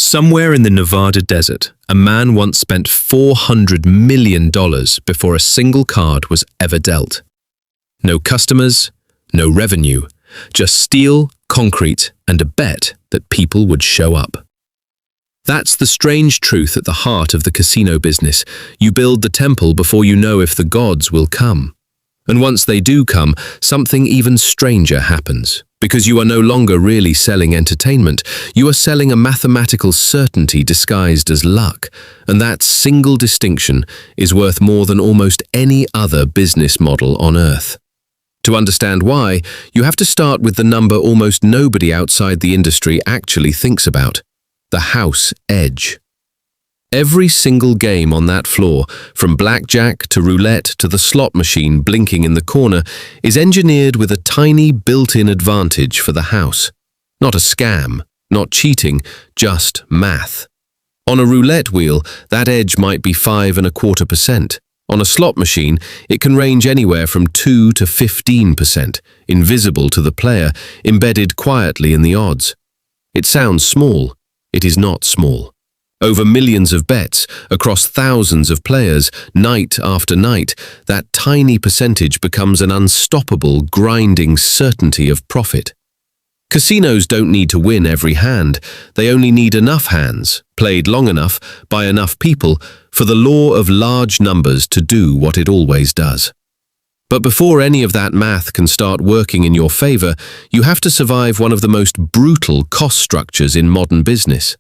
Somewhere in the Nevada desert, a man once spent $400 million before a single card was ever dealt. No customers, no revenue, just steel, concrete, and a bet that people would show up. That's the strange truth at the heart of the casino business. You build the temple before you know if the gods will come. And once they do come, something even stranger happens. Because you are no longer really selling entertainment, you are selling a mathematical certainty disguised as luck, and that single distinction is worth more than almost any other business model on Earth. To understand why, you have to start with the number almost nobody outside the industry actually thinks about: the house edge. Every single game on that floor, from blackjack to roulette to the slot machine blinking in the corner, is engineered with a tiny built-in advantage for the house. Not a scam, not cheating, just math. On a roulette wheel, that edge might be 5.25%. On a slot machine, it can range anywhere from 2 to 15%, invisible to the player, embedded quietly in the odds. It sounds small. It is not small. Over millions of bets, across thousands of players, night after night, that tiny percentage becomes an unstoppable, grinding certainty of profit. Casinos don't need to win every hand. They only need enough hands, played long enough, by enough people, for the law of large numbers to do what it always does. But before any of that math can start working in your favor, you have to survive one of the most brutal cost structures in modern business.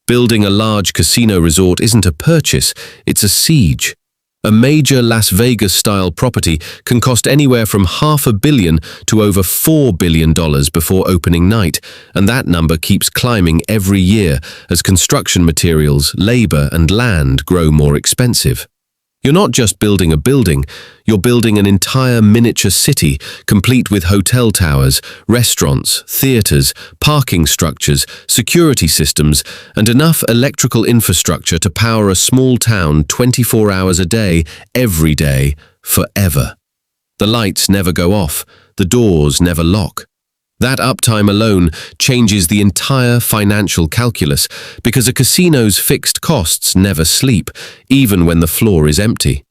Building a large casino resort isn't a purchase, it's a siege. A major Las Vegas-style property can cost anywhere from $500 million to over $4 billion before opening night, and that number keeps climbing every year as construction materials, labor, and land grow more expensive. You're not just building a building, you're building an entire miniature city, complete with hotel towers, restaurants, theaters, parking structures, security systems, and enough electrical infrastructure to power a small town 24 hours a day, every day, forever. The lights never go off, the doors never lock. That uptime alone changes the entire financial calculus because a casino's fixed costs never sleep, even when the floor is empty.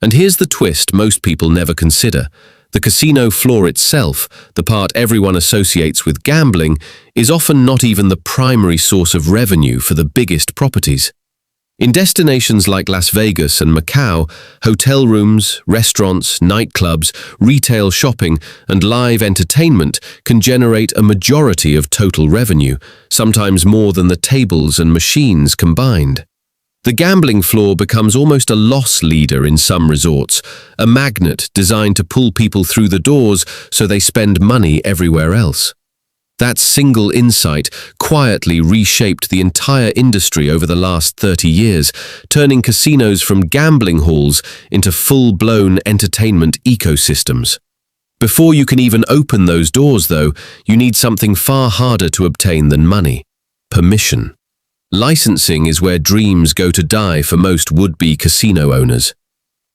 And here's the twist most people never consider. The casino floor itself, the part everyone associates with gambling, is often not even the primary source of revenue for the biggest properties. In destinations like Las Vegas and Macau, hotel rooms, restaurants, nightclubs, retail shopping, and live entertainment can generate a majority of total revenue, sometimes more than the tables and machines combined. The gambling floor becomes almost a loss leader in some resorts, a magnet designed to pull people through the doors so they spend money everywhere else. That single insight quietly reshaped the entire industry over the last 30 years, turning casinos from gambling halls into full-blown entertainment ecosystems. Before you can even open those doors, though, you need something far harder to obtain than money: permission. Licensing is where dreams go to die for most would-be casino owners.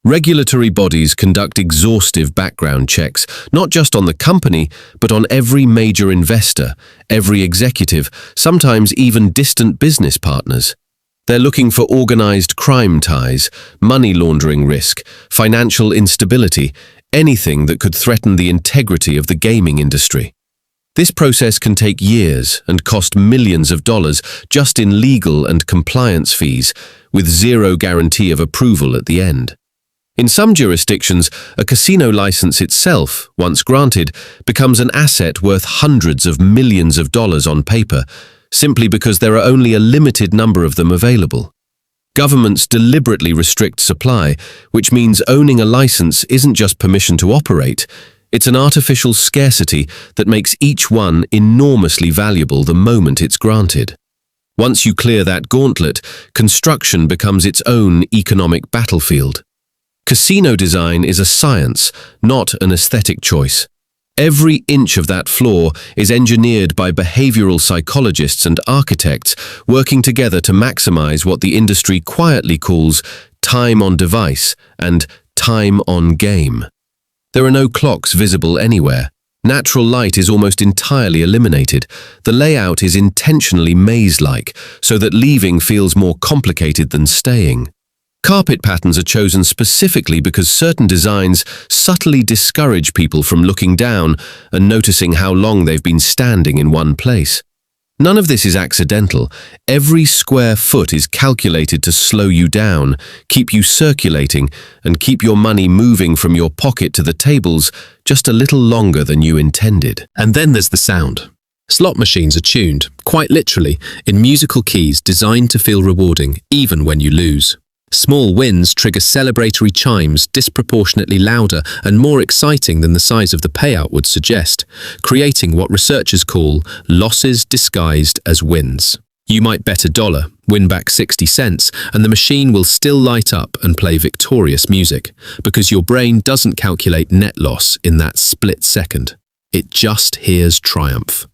Regulatory bodies conduct exhaustive background checks, not just on the company, but on every major investor, every executive, sometimes even distant business partners. They're looking for organized crime ties, money laundering risk, financial instability, anything that could threaten the integrity of the gaming industry. This process can take years and cost millions of dollars just in legal and compliance fees, with zero guarantee of approval at the end. In some jurisdictions, a casino license itself, once granted, becomes an asset worth hundreds of millions of dollars on paper, simply because there are only a limited number of them available. Governments deliberately restrict supply, which means owning a license isn't just permission to operate, it's an artificial scarcity that makes each one enormously valuable the moment it's granted. Once you clear that gauntlet, construction becomes its own economic battlefield. Casino design is a science, not an aesthetic choice. Every inch of that floor is engineered by behavioral psychologists and architects working together to maximize what the industry quietly calls time on device and time on game. There are no clocks visible anywhere, Natural light is almost entirely eliminated. The layout is intentionally maze-like, so that leaving feels more complicated than staying. Carpet patterns are chosen specifically because certain designs subtly discourage people from looking down and noticing how long they've been standing in one place. None of this is accidental. Every square foot is calculated to slow you down, keep you circulating, and keep your money moving from your pocket to the tables just a little longer than you intended. And then there's the sound. Slot machines are tuned, quite literally, in musical keys designed to feel rewarding, even when you lose. Small wins trigger celebratory chimes disproportionately louder and more exciting than the size of the payout would suggest, creating what researchers call losses disguised as wins. You might bet $1, win back 60 cents, and the machine will still light up and play victorious music, because your brain doesn't calculate net loss in that split second. It just hears triumph.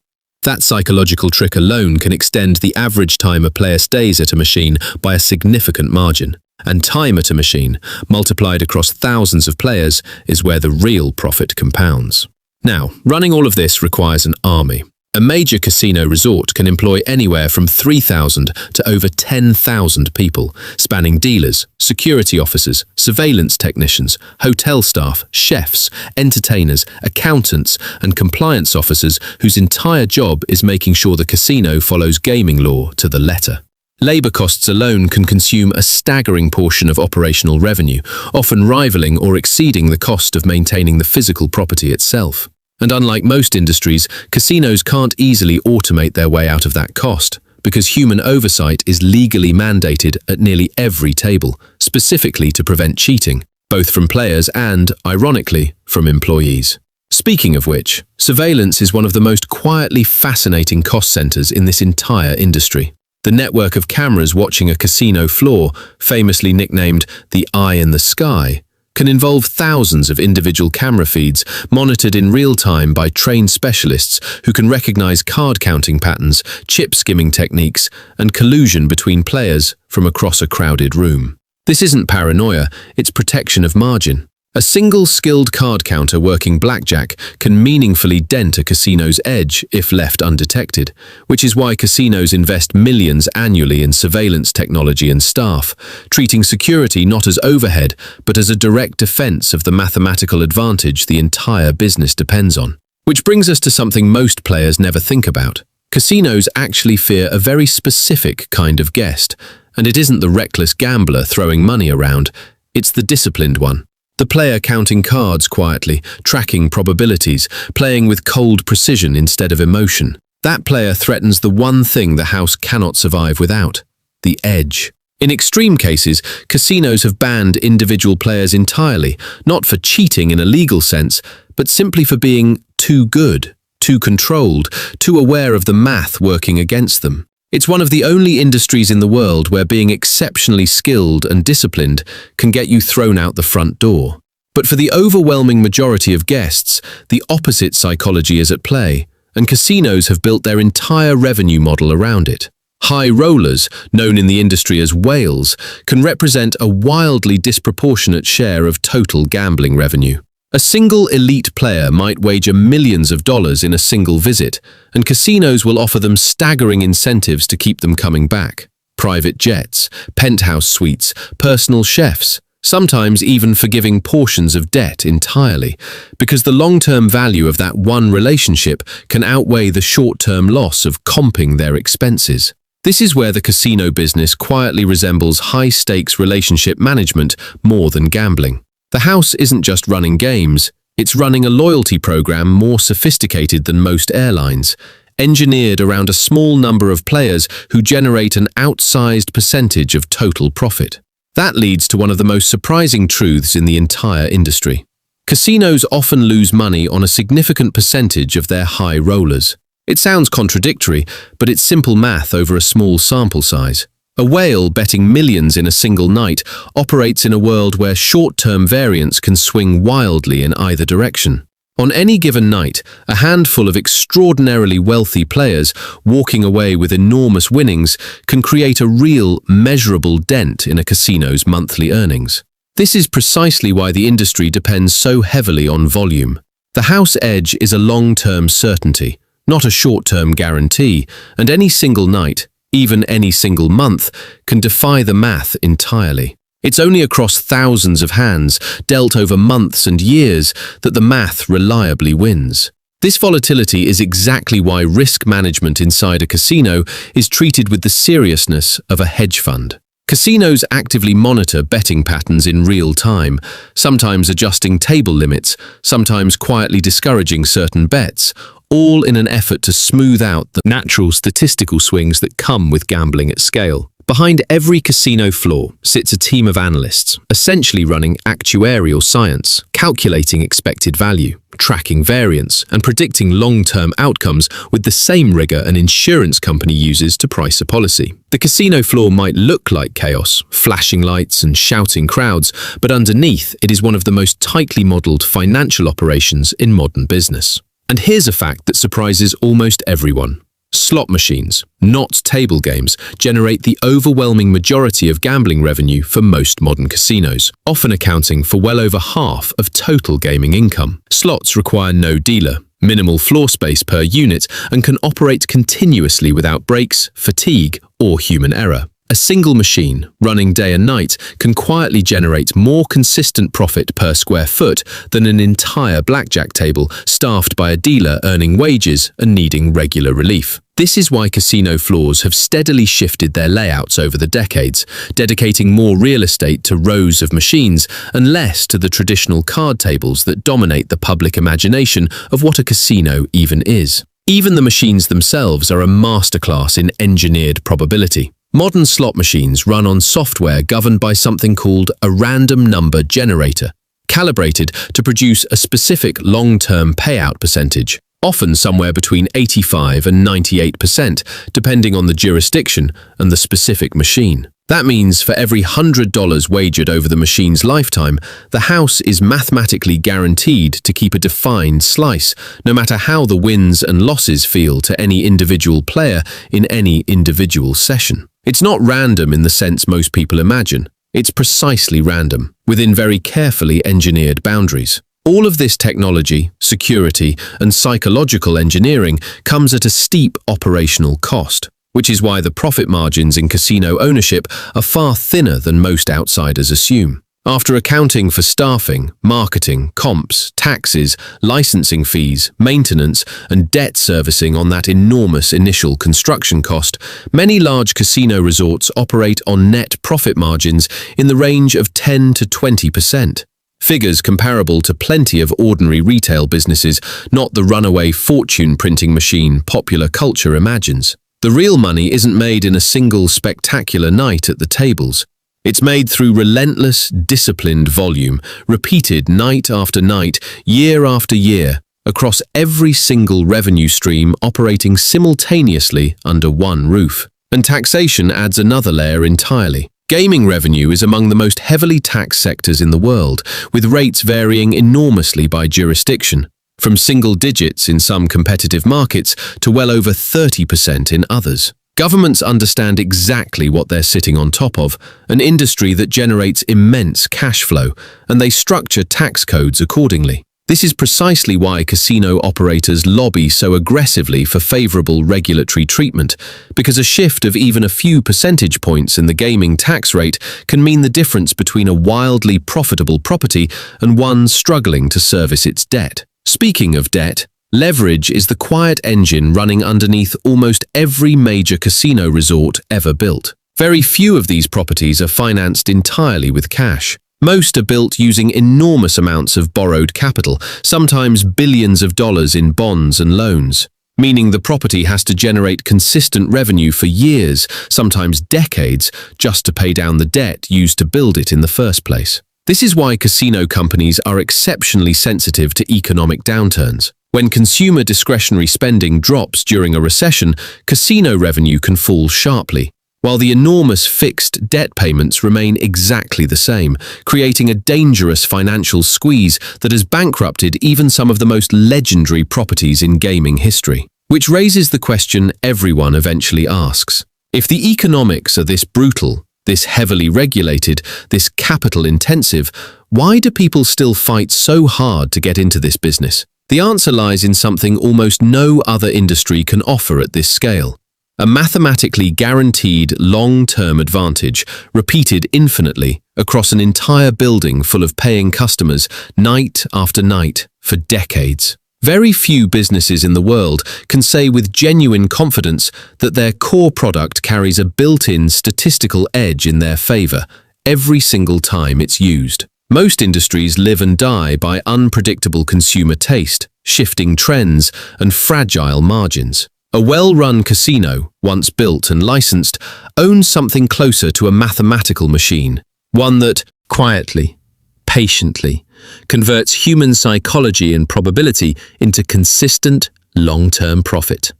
That psychological trick alone can extend the average time a player stays at a machine by a significant margin. And time at a machine, multiplied across thousands of players, is where the real profit compounds. Now, running all of this requires an army. A major casino resort can employ anywhere from 3,000 to over 10,000 people, spanning dealers, security officers, surveillance technicians, hotel staff, chefs, entertainers, accountants, and compliance officers whose entire job is making sure the casino follows gaming law to the letter. Labor costs alone can consume a staggering portion of operational revenue, often rivaling or exceeding the cost of maintaining the physical property itself. And unlike most industries, casinos can't easily automate their way out of that cost, because human oversight is legally mandated at nearly every table, specifically to prevent cheating, both from players and, ironically, from employees. Speaking of which, surveillance is one of the most quietly fascinating cost centers in this entire industry. The network of cameras watching a casino floor, famously nicknamed the Eye in the Sky, can involve thousands of individual camera feeds monitored in real time by trained specialists who can recognize card counting patterns, chip skimming techniques, and collusion between players from across a crowded room. This isn't paranoia, it's protection of margin. A single skilled card counter working blackjack can meaningfully dent a casino's edge if left undetected, which is why casinos invest millions annually in surveillance technology and staff, treating security not as overhead but as a direct defense of the mathematical advantage the entire business depends on. Which brings us to something most players never think about. Casinos actually fear a very specific kind of guest, and it isn't the reckless gambler throwing money around, it's the disciplined one. The player counting cards quietly, tracking probabilities, playing with cold precision instead of emotion. That player threatens the one thing the house cannot survive without: the edge. In extreme cases, casinos have banned individual players entirely, not for cheating in a legal sense, but simply for being too good, too controlled, too aware of the math working against them. It's one of the only industries in the world where being exceptionally skilled and disciplined can get you thrown out the front door. But for the overwhelming majority of guests, the opposite psychology is at play, and casinos have built their entire revenue model around it. High rollers, known in the industry as whales, can represent a wildly disproportionate share of total gambling revenue. A single elite player might wager millions of dollars in a single visit, and casinos will offer them staggering incentives to keep them coming back. Private jets, penthouse suites, personal chefs, sometimes even forgiving portions of debt entirely, because the long-term value of that one relationship can outweigh the short-term loss of comping their expenses. This is where the casino business quietly resembles high-stakes relationship management more than gambling. The house isn't just running games, it's running a loyalty program more sophisticated than most airlines, engineered around a small number of players who generate an outsized percentage of total profit. That leads to one of the most surprising truths in the entire industry. Casinos often lose money on a significant percentage of their high rollers. It sounds contradictory, but it's simple math over a small sample size. A whale betting millions in a single night operates in a world where short-term variance can swing wildly in either direction. On any given night, a handful of extraordinarily wealthy players walking away with enormous winnings can create a real, measurable dent in a casino's monthly earnings. This is precisely why the industry depends so heavily on volume. The house edge is a long-term certainty, not a short-term guarantee, and any single night, even any single month, can defy the math entirely. It's only across thousands of hands, dealt over months and years, that the math reliably wins. This volatility is exactly why risk management inside a casino is treated with the seriousness of a hedge fund. Casinos actively monitor betting patterns in real time, sometimes adjusting table limits, sometimes quietly discouraging certain bets, all in an effort to smooth out the natural statistical swings that come with gambling at scale. Behind every casino floor sits a team of analysts, essentially running actuarial science, calculating expected value, tracking variance, and predicting long-term outcomes with the same rigor an insurance company uses to price a policy. The casino floor might look like chaos, flashing lights and shouting crowds, but underneath it is one of the most tightly modeled financial operations in modern business. And here's a fact that surprises almost everyone. Slot machines, not table games, generate the overwhelming majority of gambling revenue for most modern casinos, often accounting for well over half of total gaming income. Slots require no dealer, minimal floor space per unit, and can operate continuously without breaks, fatigue, or human error. A single machine, running day and night, can quietly generate more consistent profit per square foot than an entire blackjack table staffed by a dealer earning wages and needing regular relief. This is why casino floors have steadily shifted their layouts over the decades, dedicating more real estate to rows of machines and less to the traditional card tables that dominate the public imagination of what a casino even is. Even the machines themselves are a masterclass in engineered probability. Modern slot machines run on software governed by something called a random number generator, calibrated to produce a specific long-term payout percentage, often somewhere between 85 and 98%, depending on the jurisdiction and the specific machine. That means for every $100 wagered over the machine's lifetime, the house is mathematically guaranteed to keep a defined slice, no matter how the wins and losses feel to any individual player in any individual session. It's not random in the sense most people imagine. It's precisely random, within very carefully engineered boundaries. All of this technology, security, and psychological engineering comes at a steep operational cost, which is why the profit margins in casino ownership are far thinner than most outsiders assume. After accounting for staffing, marketing, comps, taxes, licensing fees, maintenance, and debt servicing on that enormous initial construction cost, many large casino resorts operate on net profit margins in the range of 10 to 20%. Figures comparable to plenty of ordinary retail businesses, not the runaway fortune-printing machine popular culture imagines. The real money isn't made in a single spectacular night at the tables. It's made through relentless, disciplined volume, repeated night after night, year after year, across every single revenue stream operating simultaneously under one roof. And taxation adds another layer entirely. Gaming revenue is among the most heavily taxed sectors in the world, with rates varying enormously by jurisdiction, from single digits in some competitive markets to well over 30% in others. Governments understand exactly what they're sitting on top of, an industry that generates immense cash flow, and they structure tax codes accordingly. This is precisely why casino operators lobby so aggressively for favorable regulatory treatment, because a shift of even a few percentage points in the gaming tax rate can mean the difference between a wildly profitable property and one struggling to service its debt. Speaking of debt, leverage is the quiet engine running underneath almost every major casino resort ever built. Very few of these properties are financed entirely with cash. Most are built using enormous amounts of borrowed capital, sometimes billions of dollars in bonds and loans, meaning the property has to generate consistent revenue for years, sometimes decades, just to pay down the debt used to build it in the first place. This is why casino companies are exceptionally sensitive to economic downturns. When consumer discretionary spending drops during a recession, casino revenue can fall sharply, while the enormous fixed debt payments remain exactly the same, creating a dangerous financial squeeze that has bankrupted even some of the most legendary properties in gaming history. Which raises the question everyone eventually asks. If the economics are this brutal, this heavily regulated, this capital-intensive, why do people still fight so hard to get into this business? The answer lies in something almost no other industry can offer at this scale. A mathematically guaranteed long-term advantage, repeated infinitely across an entire building full of paying customers, night after night, for decades. Very few businesses in the world can say with genuine confidence that their core product carries a built-in statistical edge in their favor every single time it's used. Most industries live and die by unpredictable consumer taste, shifting trends, and fragile margins. A well-run casino, once built and licensed, owns something closer to a mathematical machine, one that, quietly, patiently, converts human psychology and probability into consistent, long-term profit.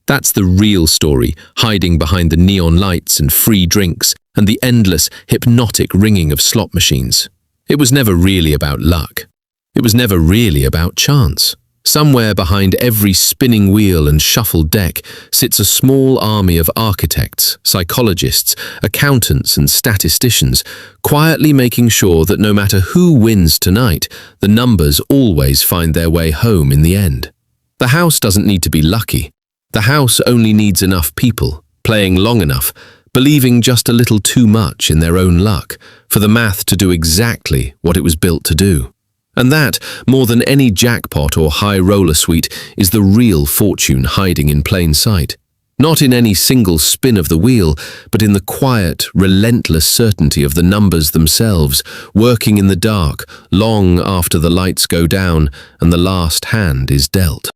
That's the real story, hiding behind the neon lights and free drinks and the endless, hypnotic ringing of slot machines. It was never really about luck. It was never really about chance. Somewhere behind every spinning wheel and shuffled deck sits a small army of architects, psychologists, accountants, and statisticians, quietly making sure that no matter who wins tonight, the numbers always find their way home in the end. The house doesn't need to be lucky. The house only needs enough people, playing long enough, believing just a little too much in their own luck, for the math to do exactly what it was built to do. And that, more than any jackpot or high roller suite, is the real fortune hiding in plain sight. Not in any single spin of the wheel, but in the quiet, relentless certainty of the numbers themselves, working in the dark, long after the lights go down and the last hand is dealt.